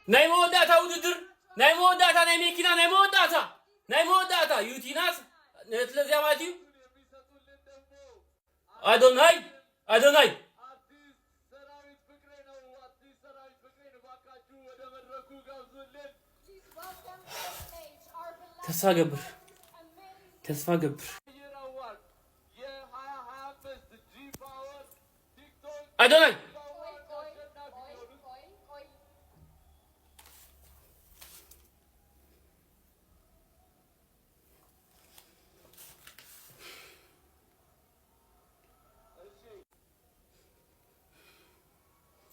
ናይ መወዳእታ ውድድር ናይ መወዳእታ ናይ መኪና ናይ መወዳእታ ዩቲናስ ነትለዚያ ማለት እዩ አዶናይ ተስፋ ገብር አዶናይ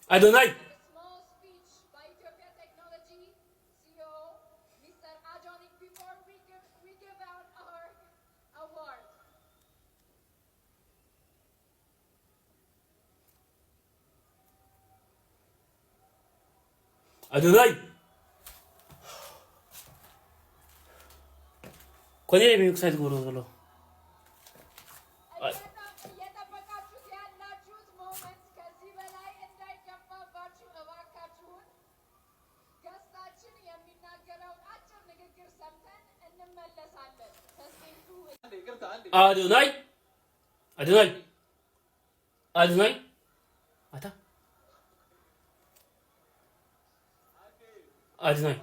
Adonai. Small speech by Ethiopia Technology CEO, Mr. Adonai, before we give out our award. Adonai. Kwenye excited golo. Adonai. Ata. Adonai.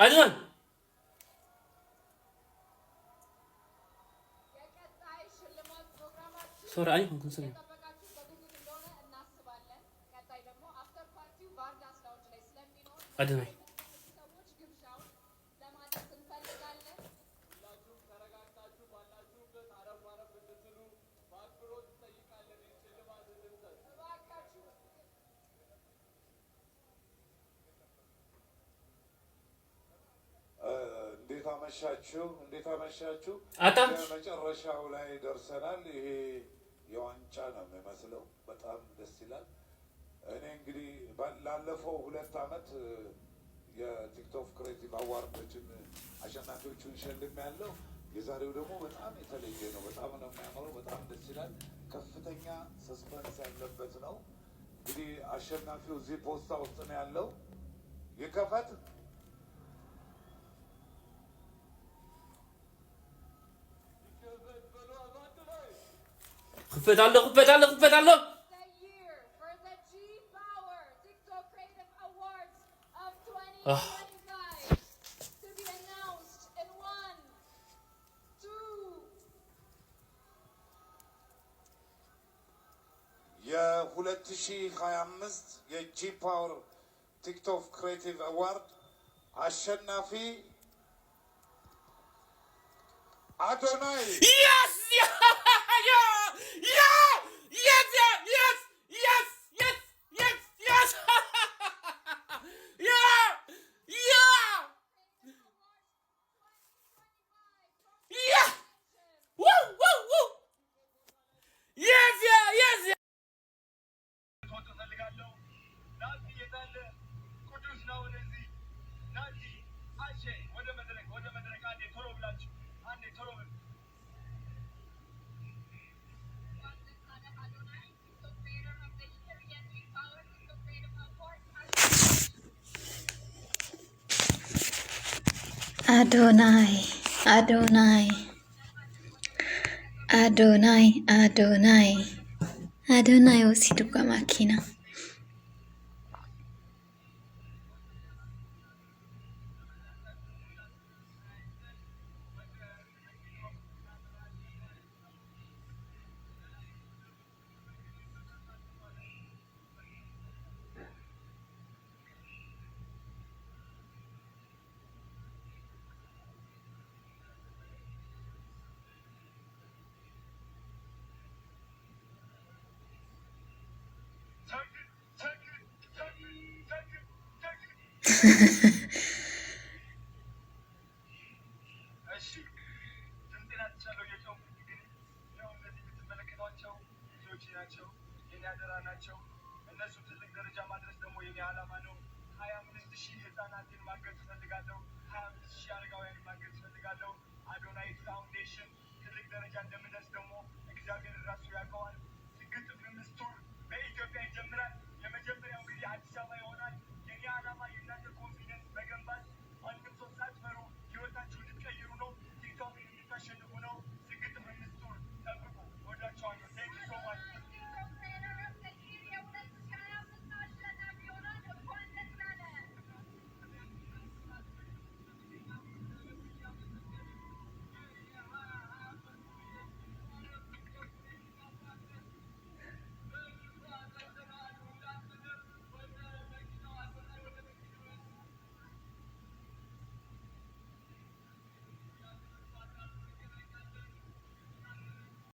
Adonai. Sorry, I don't know. Adonai. እንዴት አመሻችሁ መጨረሻው ላይ ደርሰናል ይሄ የዋንጫ ነው የሚመስለው በጣም ደስ ይላል እኔ እንግዲህ ላለፈው 2 አመት የቲክቶክ ክሬቲቭ አዋርዶችን አሸናፊዎቹን ሸልም ያለው የዛሬው ደግሞ በጣም የተለየ ነው በጣም ነው የሚያምረው በጣም ደስ ይላል ከፍተኛ ሰስፔንስ ያለበት ነው እንግዲህ አሸናፊው እዚህ ፖስታ ውስጥ ነው ያለው ይከፈት خفتالله The year for the G Power TikTok Creative Awards of 2025 to be announced in 1, 2. የ2025 የጂ ፓወር ቲክቶክ ክሬቲቭ አዋርድ አሸናፊ አዶናይ Yes! Adonai usiduka makina አዶናይ ፋውንዴሽን ትልቅ ደረጃ እንደምን ወዳጅን ራሱ ያውቀዋል